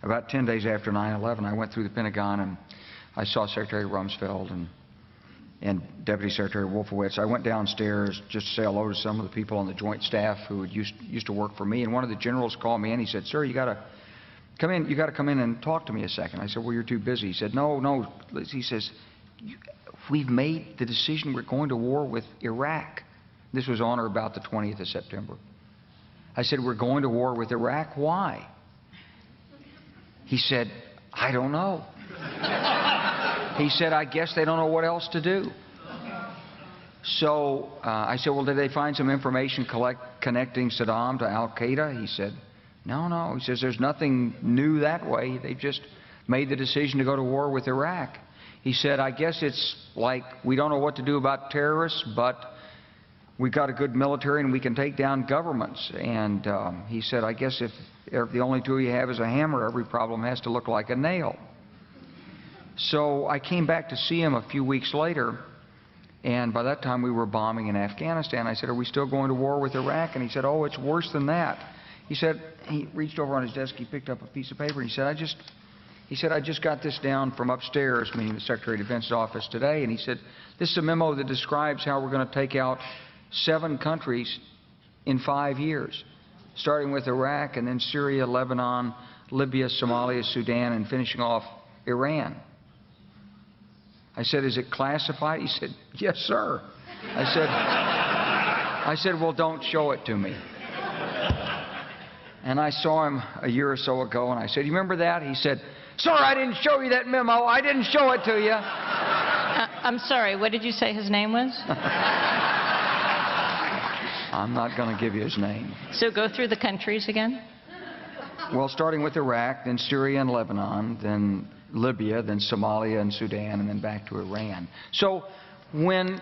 about 10 days after 9/11, I went through the Pentagon and I saw Secretary Rumsfeld and Deputy Secretary Wolfowitz. I went downstairs just to say hello to some of the people on the Joint Staff who had used to work for me, and one of the generals called me in. He said, "Sir, you got to come in. You got to come in and talk to me a second." I said, "Well, you're too busy." He said, "No." He says, "We've made the decision. We're going to war with Iraq." This was on or about the 20th of September. I said, "We're going to war with Iraq. Why?" He said, "I don't know." He said, "I guess they don't know what else to do." So I said, "Well, did they find some information connecting Saddam to Al-Qaeda?" He said, No. He says, "There's nothing new that way. They've just made the decision to go to war with Iraq." He said, "I guess it's like we don't know what to do about terrorists, but we've got a good military and we can take down governments." And he said, "I guess if the only tool you have is a hammer, every problem has to look like a nail." So I came back to see him a few weeks later, and by that time we were bombing in Afghanistan. I said, "Are we still going to war with Iraq?" And he said, "Oh, it's worse than that." He said, he reached over on his desk, he picked up a piece of paper, and he said, I just got this down from upstairs," meaning the Secretary of Defense's office today, and he said, "This is a memo that describes how we're going to take out 7 countries in 5 years, starting with Iraq and then Syria, Lebanon, Libya, Somalia, Sudan, and finishing off Iran." I said, "Is it classified?" He said, "Yes, sir." I said, "Well, don't show it to me." And I saw him a year or so ago, and I said, "You remember that?" He said, "Sir, I didn't show you that memo. I didn't show it to you." I'm sorry, what did you say his name was? I'm not going to give you his name. So go through the countries again. Well, starting with Iraq, then Syria and Lebanon, then Libya, then Somalia and Sudan, and then back to Iran. So when